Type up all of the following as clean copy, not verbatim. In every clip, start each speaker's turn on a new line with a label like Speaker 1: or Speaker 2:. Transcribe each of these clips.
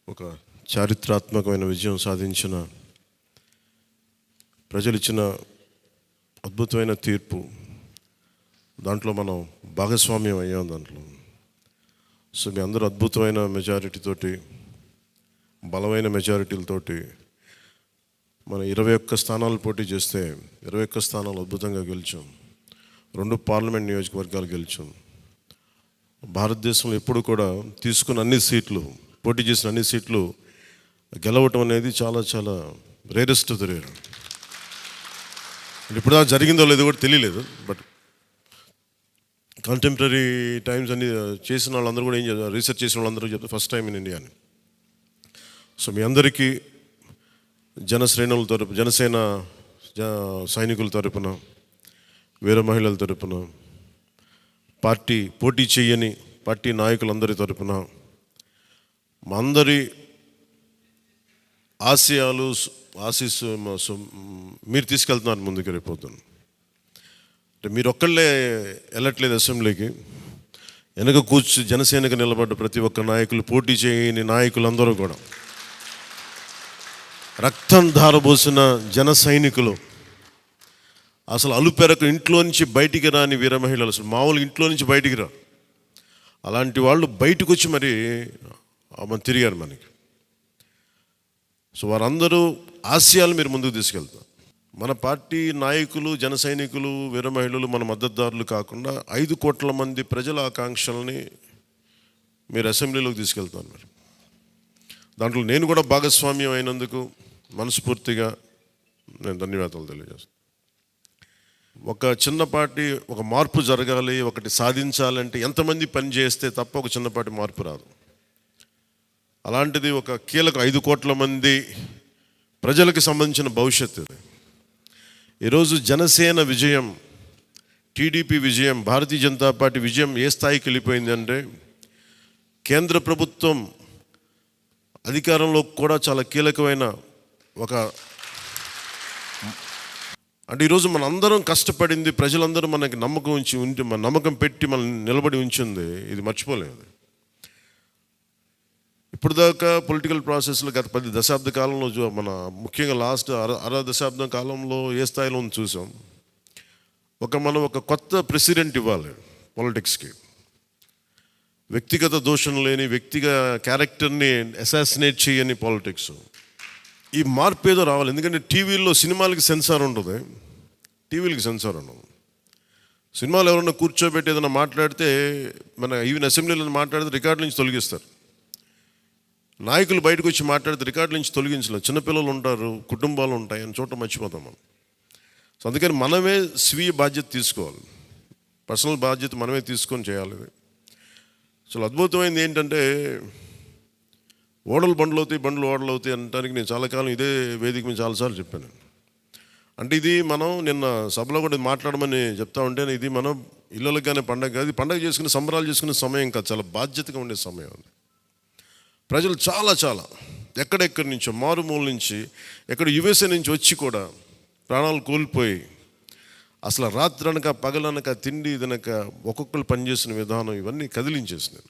Speaker 1: ఒక చారిత్రాత్మకమైన విజయం సాధించిన ప్రజలు ఇచ్చిన అద్భుతమైన తీర్పు. దాంట్లో మనం భాగస్వామ్యం అయ్యాం దాంట్లో. సో మీ అందరూ అద్భుతమైన మెజారిటీతోటి, బలమైన మెజారిటీలతోటి మనం 21 స్థానాలు పోటీ చేస్తే 21 స్థానాలు అద్భుతంగా గెలిచాం. 2 పార్లమెంట్ నియోజకవర్గాలు గెలిచాం. భారతదేశంలో ఎప్పుడు కూడా తీసుకున్న అన్ని సీట్లు, పోటీ చేసిన అన్ని సీట్లు గెలవటం అనేది చాలా చాలా రేరెస్ట్ ఆఫ్ ద రేర్. ఇప్పుడు దాకా జరిగిందో లేదో కూడా తెలియలేదు. బట్ కంటెంపరీ టైమ్స్ అన్ని చేసిన వాళ్ళందరూ కూడా ఏం చేస్తారు, రీసెర్చ్ చేసిన వాళ్ళందరూ చెప్తారు ఫస్ట్ టైం ఇన్ ఇండియా అని. సో మీ అందరికీ జనశ్రేణుల తరపు, జనసేన సైనికుల తరపున, వీర మహిళల తరపున, పార్టీ పోటీ చేయని పార్టీ నాయకులందరి తరపున, మా అందరి ఆశీస్సు మీరు తీసుకెళ్తున్నారు ముందుకు రేపోతున్నాను. అంటే మీరు ఒక్కళ్ళే వెళ్ళట్లేదు అసెంబ్లీకి. వెనక కూర్చు జనసేనకు నిలబడ్డ ప్రతి ఒక్క నాయకులు, పోటీ చేయని నాయకులందరూ కూడా, రక్తం ధారబోసిన జన సైనికులు, అసలు అలుపెరకు ఇంట్లో నుంచి బయటికి రాని వీర మహిళలు, అసలు మామూలుగా ఇంట్లో నుంచి బయటికి రా, అలాంటి వాళ్ళు బయటకు వచ్చి మరి తిరిగారు మనకి. సో వారందరూ ఆశయాలు మీరు ముందుకు తీసుకెళ్తారు. మన పార్టీ నాయకులు, జన సైనికులు, వీర మహిళలు, మన మద్దతుదారులు కాకుండా 5 కోట్ల మంది ప్రజల ఆకాంక్షల్ని మీరు అసెంబ్లీలోకి తీసుకెళ్తాను. మరి దాంట్లో నేను కూడా భాగస్వామ్యం అయినందుకు మనస్ఫూర్తిగా నేను ధన్యవాదాలు తెలియజేస్తాను. ఒక చిన్నపాటి ఒక మార్పు జరగాలి, ఒకటి సాధించాలంటే ఎంతమంది పని చేస్తే తప్ప ఒక చిన్నపాటి మార్పు రాదు. అలాంటిది ఒక కీలక 5 కోట్ల మంది ప్రజలకు సంబంధించిన భవిష్యత్తు. ఈరోజు జనసేన విజయం, టీడీపీ విజయం, భారతీయ జనతా పార్టీ విజయం ఏ స్థాయికి వెళ్ళిపోయింది అంటే, కేంద్ర ప్రభుత్వం అధికారంలో కూడా చాలా కీలకమైన ఒక, అంటే ఈరోజు మన అందరం కష్టపడింది, ప్రజలందరూ మనకి నమ్మకం పెట్టి మనం నిలబడి ఉంచింది, ఇది మర్చిపోలేదు. ఇప్పుడు దాకా పొలిటికల్ ప్రాసెస్లో గత 10 దశాబ్ద కాలంలో మన ముఖ్యంగా లాస్ట్ అర దశాబ్దం కాలంలో ఏ స్థాయిలో చూసాం. మనం ఒక కొత్త ప్రెసిడెంట్ ఇవ్వాలి పాలిటిక్స్కి. వ్యక్తిగత దోషం లేని, వ్యక్తిగత క్యారెక్టర్ని అసాసినేట్ చేయని పాలిటిక్స్. ఈ మార్పు ఏదో రావాలి. ఎందుకంటే టీవీల్లో సినిమాలకి సెన్సార్ ఉంటుంది, టీవీలకి సెన్సార్ ఉండదు. సినిమాలు ఎవరన్నా కూర్చోబెట్టి ఏదైనా మాట్లాడితే, మన ఈవెన్ అసెంబ్లీలో మాట్లాడితే రికార్డు నుంచి తొలగిస్తారు. నాయకులు బయటకు వచ్చి మాట్లాడితే రికార్డు నుంచి తొలగించలేదు. చిన్నపిల్లలు ఉంటారు, కుటుంబాలు ఉంటాయి, అని చోట మర్చిపోతాం మనం. సో అందుకని మనమే స్వీయ బాధ్యత తీసుకోవాలి, పర్సనల్ బాధ్యత మనమే తీసుకొని చేయాలి. చాలా అద్భుతమైనది ఏంటంటే, ఓడలు బండ్లు అవుతాయి, బండ్లు ఓడలు అవుతాయి అనడానికి నేను చాలా కాలం ఇదే వేదిక మీద చాలాసార్లు చెప్పాను. అంటే ఇది మనం నిన్న సభలో కూడా మాట్లాడమని చెప్తా ఉంటే, ఇది మనం ఇళ్ళకి కానీ పండగ కాదు, పండగ చేసుకునే సంబరాలు చేసుకునే సమయం కాదు, చాలా బాధ్యతగా ఉండే సమయం. ప్రజలు చాలా చాలా ఎక్కడెక్కడి నుంచో, మారుమూల నుంచి, ఎక్కడ యుఎస్ఏ నుంచి వచ్చి కూడా ప్రాణాలు కోల్పోయి, అసలు రాత్రనక పగలనక తిండి తినక ఒక్కొక్కరు పనిచేసిన విధానం ఇవన్నీ కదిలించేసినాయి.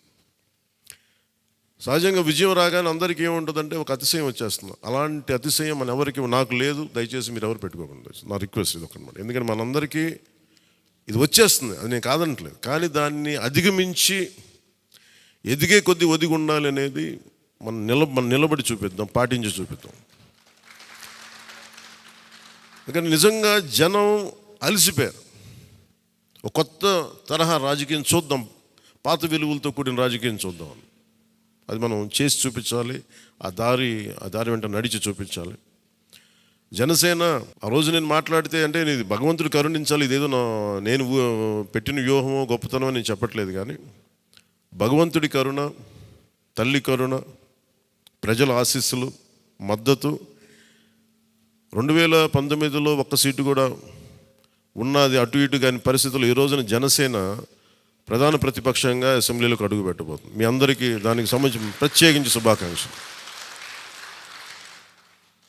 Speaker 1: సహజంగా విజయం రాగానే అందరికీ ఏముంటుందంటే ఒక అతిశయం వచ్చేస్తుంది. అలాంటి అతిశయం మన ఎవరికి, నాకు లేదు, దయచేసి మీరు ఎవరు పెట్టుకోకుండా, నా రిక్వెస్ట్ ఇది ఒకనమాట. ఎందుకంటే మనందరికీ ఇది వచ్చేస్తుంది, అది నేను కాదనట్లేదు. కానీ దాన్ని అధిగమించి ఎదిగే కొద్దీ ఒదిగి ఉండాలి అనేది మనం నిలబడి చూపిద్దాం, పాటించి చూపిద్దాం. ఎందుకంటే నిజంగా జనం అలసిపోయారు. ఒక కొత్త తరహా రాజకీయం చూద్దాం, పాత విలువలతో కూడిన రాజకీయం చూద్దాం. అది మనం చేసి చూపించాలి, ఆ దారి వెంట నడిచి చూపించాలి. జనసేన ఆ రోజు నేను మాట్లాడితే, అంటే ఇది భగవంతుడు కరుణించాలి, ఇదేదో నేను పెట్టిన వ్యూహమో గొప్పతనమో నేను చెప్పట్లేదు. కానీ భగవంతుడి కరుణ, తల్లి కరుణ, ప్రజల ఆశీస్సులు, మద్దతు, 2019లో 1 సీటు కూడా ఉన్నది అటు ఇటు కాని పరిస్థితులు ఈ రోజున జనసేన ప్రధాన ప్రతిపక్షంగా అసెంబ్లీలోకి అడుగు పెట్టబోతుంది. మీ అందరికీ దానికి సంబంధించి ప్రత్యేకించి శుభాకాంక్షలు.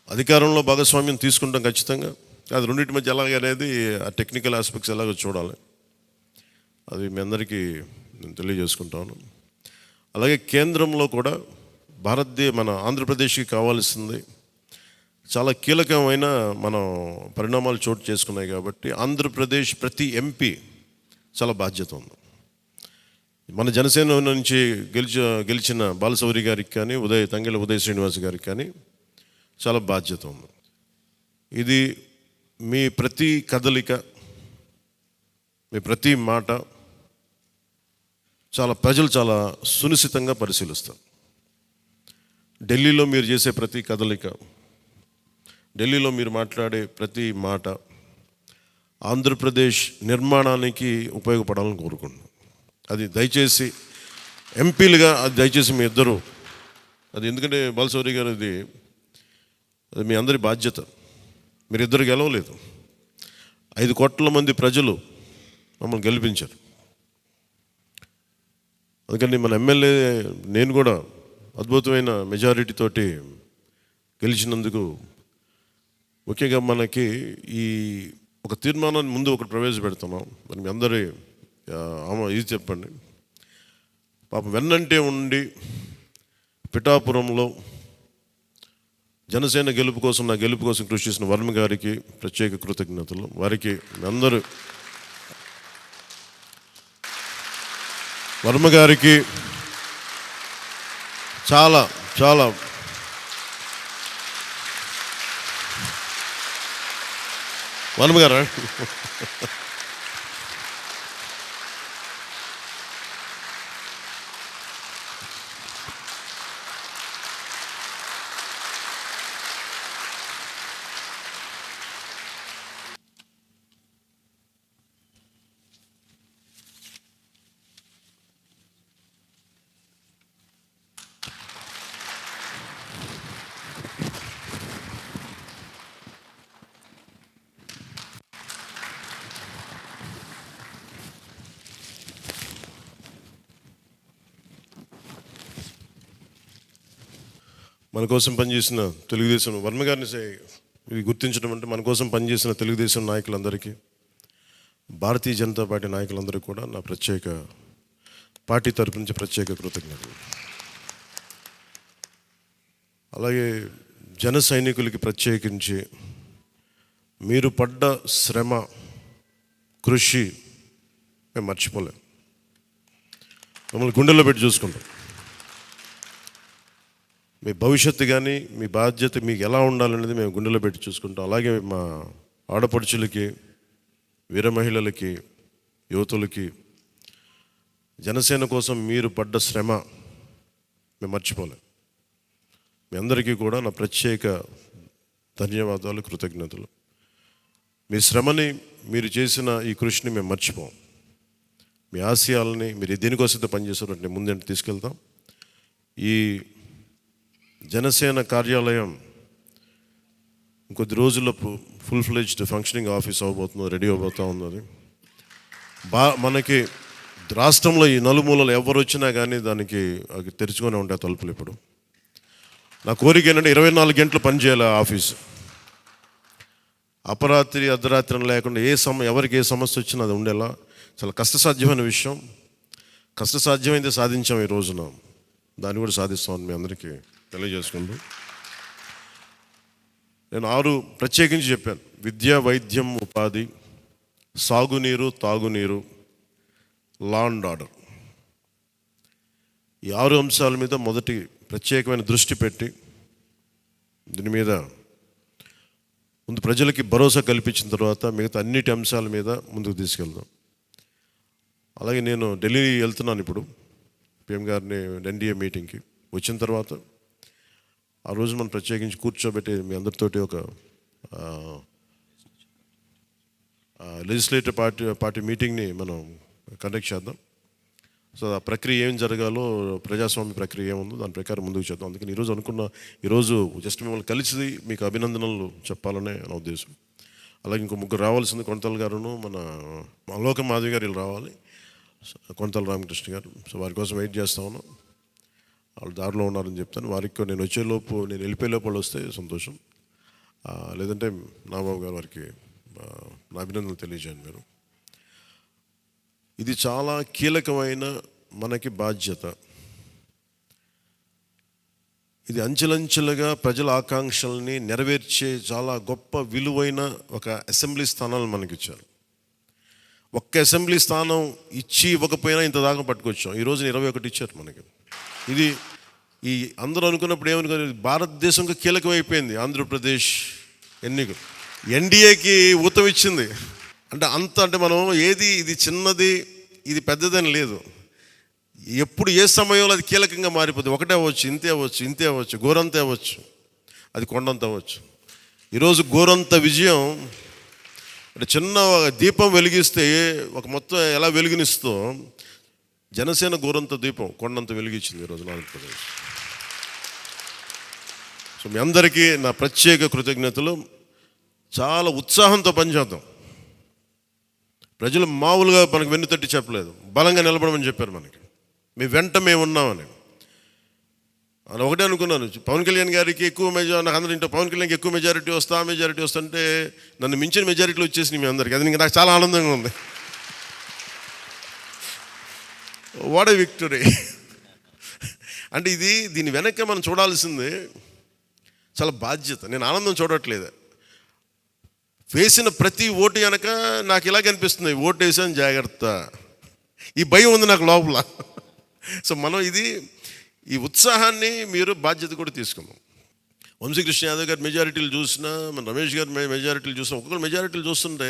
Speaker 1: అధికారంలో భాగస్వామ్యం తీసుకుంటాం ఖచ్చితంగా. అది రెండింటి మధ్య ఎలాగనేది, ఆ టెక్నికల్ ఆస్పెక్ట్స్ ఎలాగో చూడాలి. అది మీ అందరికీ నేను తెలియజేసుకుంటాను. అలాగే కేంద్రంలో కూడా మన ఆంధ్రప్రదేశ్కి కావాల్సింది చాలా కీలకమైన మనం పరిణామాలు చోటు చేసుకున్నాయి కాబట్టి ఆంధ్రప్రదేశ్ ప్రతి ఎంపీ చాలా బాధ్యత ఉంది. మన జనసేన నుంచి గెలిచిన బాలశౌరి గారికి కానీ తంగెళ్ళ ఉదయ్ శ్రీనివాస్ గారికి కానీ చాలా బాధ్యత ఉంది. ఇది మీ ప్రతి కదలిక, మీ ప్రతి మాట ప్రజలు చాలా సునిశ్చితంగా పరిశీలిస్తారు. ఢిల్లీలో మీరు చేసే ప్రతి కదలిక, ఢిల్లీలో మీరు మాట్లాడే ప్రతి మాట ఆంధ్రప్రదేశ్ నిర్మాణానికి ఉపయోగపడాలని కోరుకుంటున్నాను. అది దయచేసి ఎంపీలుగా దయచేసి మీ ఇద్దరు, అది ఎందుకంటే బాలశౌరి గారు అది మీ అందరి బాధ్యత. మీరిద్దరు గెలవలేదు, 5 కోట్ల మంది ప్రజలు మమ్మల్ని గెలిపించారు. అందుకని మన ఎమ్మెల్యే నేను కూడా అద్భుతమైన మెజారిటీ తోటి గెలిచినందుకు ముఖ్యంగా మనకి ఈ ఒక తీర్మానాన్ని ముందు ఒకటి ప్రవేశపెడుతున్నాం. మరి మీ అందరి ఇది చెప్పండి. పాపం వెన్నంటే ఉండి పిఠాపురంలో జనసేన గెలుపు కోసం, నా గెలుపు కోసం కృషి చేసిన వర్మ గారికి ప్రత్యేక కృతజ్ఞతలు. వారికి అందరూ వర్మ గారికి చాలా చాలా వర్మ గారా మన కోసం పనిచేసిన తెలుగుదేశం వర్మ గారిని ఇది గుర్తించడం అంటే మన కోసం పనిచేసిన తెలుగుదేశం నాయకులందరికీ, భారతీయ జనతా పార్టీ నాయకులందరికీ కూడా నా పార్టీ తరపు నుంచి ప్రత్యేక కృతజ్ఞతలు. అలాగే జన సైనికులకి ప్రత్యేకించి మీరు పడ్డ శ్రమ, కృషి మేము మర్చిపోలేం. మమ్మల్ని గుండెల్లో పెట్టి చూసుకుంటాం. మీ భవిష్యత్తు కానీ మీ బాధ్యత మీకు ఎలా ఉండాలనేది మేము గుండెలో పెట్టి చూసుకుంటాం. అలాగే మా ఆడపడుచులకి, వీర మహిళలకి, యువతులకి జనసేన కోసం మీరు పడ్డ శ్రమ మేము మర్చిపోలేం. మీ అందరికీ కూడా నా ప్రత్యేక ధన్యవాదాలు, కృతజ్ఞతలు. మీ శ్రమని, మీరు చేసిన ఈ కృషిని మేము మర్చిపోం. మీ ఆశయాలని మీరు దేనికోసం పనిచేస్తున్నట్టు ముందంటే తీసుకెళ్తాం. ఈ జనసేన కార్యాలయం ఇంకొద్ది రోజుల్లో ఫుల్ ఫ్లెడ్జ్డ్ ఫంక్షనింగ్ ఆఫీస్ అవ్వబోతుంది, రెడీ అవబోతూ ఉన్నది. మనకి రాష్ట్రంలో ఈ నలుమూలలు ఎవరు వచ్చినా కానీ దానికి తెరుచుకొని ఉంటాయి తలుపులు. ఇప్పుడు నా కోరిక ఏంటంటే 24 గంటలు పనిచేయాలి ఆ ఆఫీసు. అపరాత్రి అర్ధరాత్రి లేకుండా ఎవరికి ఏ సమస్య వచ్చినా అది ఉండేలా. చాలా కష్టసాధ్యమైన విషయం. కష్టసాధ్యమైతే సాధించాం ఈ రోజున, దాన్ని కూడా సాధిస్తామని మీ అందరికీ తెలియజేసుకుంటూ నేను 6 ప్రత్యేకించి చెప్పాను. విద్య, వైద్యం, ఉపాధి, సాగునీరు, తాగునీరు, లా అండ్ ఆర్డర్. ఈ 6 అంశాల మీద మొదటి ప్రత్యేకమైన దృష్టి పెట్టి దీని మీద ముందు ప్రజలకి భరోసా కల్పించిన తర్వాత మిగతా అన్నిటి అంశాల మీద ముందుకు తీసుకెళ్దాం. అలాగే నేను ఢిల్లీ వెళ్తున్నాను ఇప్పుడు పిఎం గారిని ఎన్డీఏ మీటింగ్కి. వచ్చిన తర్వాత ఆ రోజు మనం ప్రత్యేకించి కూర్చోబెట్టి మీ అందరితోటి ఒక లెజిస్లేటివ్ పార్టీ మీటింగ్ని మనం కండక్ట్ చేద్దాం. సో ఆ ప్రక్రియ ఏం జరగాలో, ప్రజాస్వామ్య ప్రక్రియ ఏముందో దాని ప్రకారం ముందుకు చేద్దాం. అందుకని ఈరోజు జస్ట్ మిమ్మల్ని కలిసి మీకు అభినందనలు చెప్పాలనే నా ఉద్దేశం. అలాగే ఇంకో 3 రావాల్సింది. కొనతల గారును మన లోక మాధవి గారు వీళ్ళు రావాలి, కొనతల రామకృష్ణ గారు. సో వారి కోసం వెయిట్ చేస్తా ఉన్నాం. వాళ్ళు దారిలో ఉన్నారని చెప్తాను. వారికి నేను వెళ్ళిపోయేలోపు వాళ్ళు వస్తే సంతోషం. లేదంటే నాబాబు గారు వారికి నా అభినందనలు తెలియజేయండి మీరు. ఇది చాలా కీలకమైన మనకి బాధ్యత. ఇది అంచెలంచెలుగా ప్రజల ఆకాంక్షల్ని నెరవేర్చే చాలా గొప్ప విలువైన ఒక అసెంబ్లీ స్థానాలను మనకి ఇచ్చారు. ఒక్క అసెంబ్లీ స్థానం ఇచ్చి ఇవ్వకపోయినా ఇంత దాకా పట్టుకొచ్చాం. ఈరోజు 21 ఇచ్చారు మనకి. ఇది ఈ అందరూ అనుకున్నప్పుడు ఏమనుకున్నారు, భారతదేశంకి కీలకమైపోయింది ఆంధ్రప్రదేశ్ ఎన్నికలు. ఎన్డీఏకి ఊతం ఇచ్చింది. అంటే మనం ఇది చిన్నది ఇది పెద్దదని లేదు. ఎప్పుడు ఏ సమయంలో అది కీలకంగా మారిపోతుంది. ఒకటే అవ్వచ్చు, ఇంతే అవ్వచ్చు, గోరంత అవ్వచ్చు, అది కొండంత అవ్వచ్చు. ఈరోజు గోరంత విజయం అంటే చిన్న దీపం వెలిగిస్తే ఒక మొత్తం ఎలా వెలుగునిస్తో జనసేన గోరంత దీపం కొండంత వెలిగించింది ఈరోజు ఆంధ్రప్రదేశ్. సో మీ అందరికీ నా ప్రత్యేక కృతజ్ఞతలు. చాలా ఉత్సాహంతో పనిచేద్దాం. ప్రజలు మామూలుగా మనకు వెన్నుతట్టి చెప్పలేదు, బలంగా నిలబడమని చెప్పారు. మనకి మీ వెంట మేము ఉన్నామని. అని ఒకటే అనుకున్నాను, పవన్ కళ్యాణ్ గారికి ఎక్కువ మెజారిటీ, నాకు అందరూ ఇంట్లో పవన్ కళ్యాణ్కి ఎక్కువ మెజారిటీ వస్తుంటే నన్ను మించిన మెజారిటీలు వచ్చేసినాయి మీ అందరికీ. అది నాకు చాలా ఆనందంగా ఉంది. What a victory. అంటే దీని వెనక్కి మనం చూడాల్సింది చాలా బాధ్యత. నేను ఆనందం చూడట్లేదు. వేసిన ప్రతి ఓటు వెనక నాకు ఇలాగ అనిపిస్తుంది, ఓటు వేసాను జాగ్రత్త, ఈ భయం ఉంది నాకు లోపల. సో మనం ఈ ఉత్సాహాన్ని మీరు బాధ్యత కూడా తీసుకున్నాం. వంశీకృష్ణ యాదవ్ గారి మెజారిటీలు చూసినా, మన రమేష్ గారి మెజారిటీలు చూసినా, ఒక్కొక్కరు మెజారిటీలు చూస్తుంటే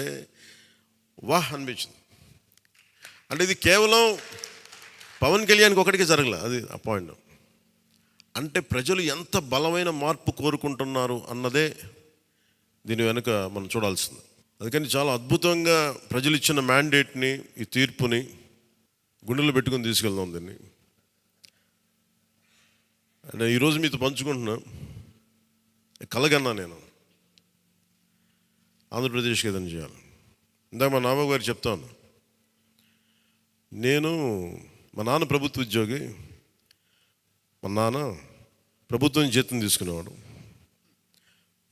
Speaker 1: వాహ్ అనిపించింది. అంటే ఇది కేవలం పవన్ కళ్యాణ్కి ఒకటికి జరగలే, అది ఆ పాయింట్. అంటే ప్రజలు ఎంత బలమైన మార్పు కోరుకుంటున్నారు అన్నదే దీని వెనుక మనం చూడాల్సింది. అందుకని చాలా అద్భుతంగా ప్రజలు ఇచ్చిన మ్యాండేట్ని, ఈ తీర్పుని గుండెలు పెట్టుకొని తీసుకెళ్దాం దీన్ని. అంటే ఈరోజు మీతో పంచుకుంటున్నా, కలగన్నా నేను ఆంధ్రప్రదేశ్కి ఏదైనా చేయాలి. ఇందాక మా నాన్న గారు చెప్తాను, మా నాన్న ప్రభుత్వ ఉద్యోగి, మా నాన్న ప్రభుత్వం జీతం తీసుకునేవాడు,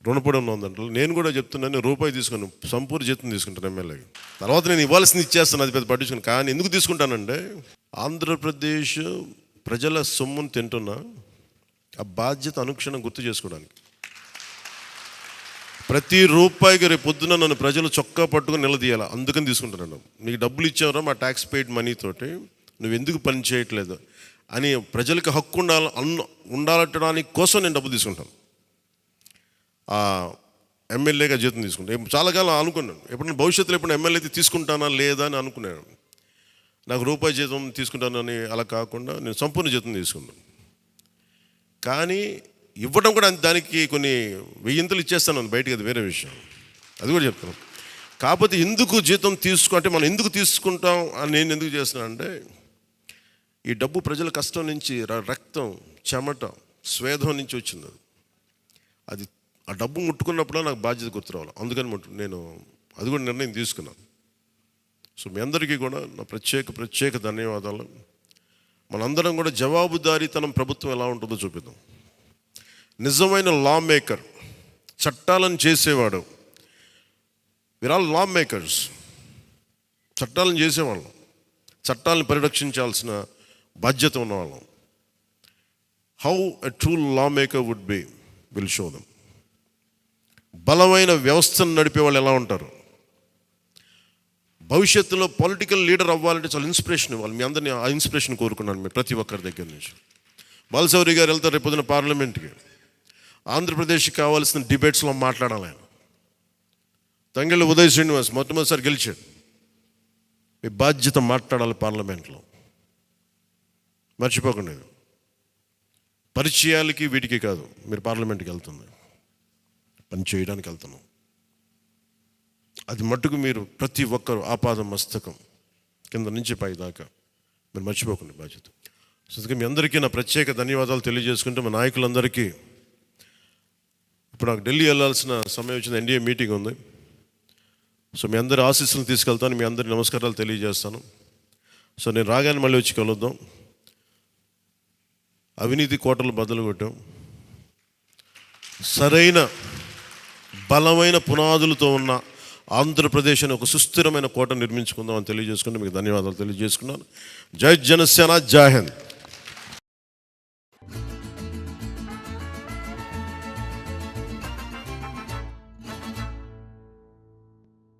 Speaker 1: రుణపడి ఉన్నదంటే. నేను కూడా చెప్తున్నాను, రూపాయి తీసుకున్నాను, సంపూర్ణ జీతం తీసుకుంటాను ఎమ్మెల్యేకి. తర్వాత నేను ఇవ్వాల్సింది ఇచ్చేస్తాను, అది పెద్ద పట్టించుకుని. కానీ ఎందుకు తీసుకుంటానంటే ఆంధ్రప్రదేశ్ ప్రజల సొమ్మును తింటున్నా, ఆ బాధ్యత అనుక్షణం గుర్తు చేసుకోవడానికి. ప్రతి రూపాయికి రేపు పొద్దున నన్ను ప్రజలు చొక్కా పట్టుకుని నిలదీయాలి, అందుకని తీసుకుంటున్నాను. నీకు డబ్బులు ఇచ్చావరా మా ట్యాక్స్ పెయిడ్ మనీతోటి, నువ్వు ఎందుకు పని చేయట్లేదు అని ప్రజలకు హక్కు ఉండాలట్టడానికి కోసం నేను డబ్బు తీసుకుంటాను. ఎమ్మెల్యేగా జీతం తీసుకుంటాను. చాలా కాలం అనుకున్నాను, ఎప్పుడైనా భవిష్యత్తులో ఎప్పుడు ఎమ్మెల్యే అయితే తీసుకుంటానా లేదా అని అనుకున్నాను. నాకు రూపాయి జీతం తీసుకుంటానని అలా కాకుండా నేను సంపూర్ణ జీతం తీసుకున్నాను. కానీ ఇవ్వడం కూడా దానికి కొన్ని వెయ్యింతలు ఇచ్చేస్తాను బయటికి, అది వేరే విషయం, అది కూడా చెప్తాను. కాకపోతే ఎందుకు జీతం అంటే మనం ఎందుకు తీసుకుంటాం అని నేను ఎందుకు చేస్తున్నాను అంటే, ఈ డబ్బు ప్రజల కష్టం నుంచి, రక్తం, చెమట, స్వేదం నుంచి వచ్చింది. అది ఆ డబ్బు ముట్టుకున్నప్పుడు నాకు బాధ్యత గుర్తు రావాలి. అందుకని నేను అది కూడా నిర్ణయం తీసుకున్నాను. సో మీ అందరికీ కూడా నా ప్రత్యేక ధన్యవాదాలు. మనందరం కూడా జవాబుదారీతనం ప్రభుత్వం ఎలా ఉంటుందో చూపిద్దాం. నిజమైన లా మేకర్, చట్టాలను చేసేవాడు. We are all law makers. చట్టాలను చేసేవాళ్ళం, చట్టాలను పరిరక్షించాల్సిన బాధ్యత ఉన్నవాళ్ళం. How a true law maker would be will show them. బలమైన వ్యవస్థను నడిపే వాళ్ళు ఎలా ఉంటారు, భవిష్యత్తులో పొలిటికల్ లీడర్ అవ్వాలంటే చాలా ఇన్స్పిరేషన్ ఇవ్వాలి. మీ అందరినీ ఆ ఇన్స్పిరేషన్ కోరుకున్నాను మీ ప్రతి ఒక్కరి దగ్గర నుంచి. బాలశౌరి గారు వెళ్తారు రేపు పొద్దున పార్లమెంట్కి, ఆంధ్రప్రదేశ్కి కావాల్సిన డిబేట్స్లో మాట్లాడాలి ఆయన. తంగెళ్ళ ఉదయ్ శ్రీనివాస్ మొట్టమొదటిసారి గెలిచాడు. మీ బాధ్యత మాట్లాడాలి పార్లమెంట్లో, మర్చిపోకండి. పరిచయాలకి వీటికి కాదు, మీరు పార్లమెంట్కి వెళ్తుంది, పని చేయడానికి వెళ్తున్నాం. అది మట్టుకు మీరు ప్రతి ఒక్కరు ఆపాద మస్తకం కింద నుంచి పై దాకా మీరు మర్చిపోకండి బాధ్యత. సో మీ అందరికీ నా ప్రత్యేక ధన్యవాదాలు తెలియజేసుకుంటే, మా నాయకులందరికీ ఇప్పుడు నాకు ఢిల్లీ వెళ్ళాల్సిన సమయం వచ్చింది, ఎన్డీఏ మీటింగ్ ఉంది. సో మీ అందరి ఆశీస్సులను తీసుకెళ్తాను, మీ అందరి నమస్కారాలు తెలియజేస్తాను. సో నేను రాగానే మళ్ళీ వచ్చి కలుద్దాం. అవినీతి కోటలు బద్దలు కొట్టాం, సరైన బలమైన పునాదులతో ఉన్న ఆంధ్రప్రదేశ్ అని ఒక సుస్థిరమైన కోట నిర్మించుకుందాం అని తెలియజేసుకుంటే మీకు ధన్యవాదాలు తెలియజేసుకున్నాను. జై జనసేన, జై హింద్.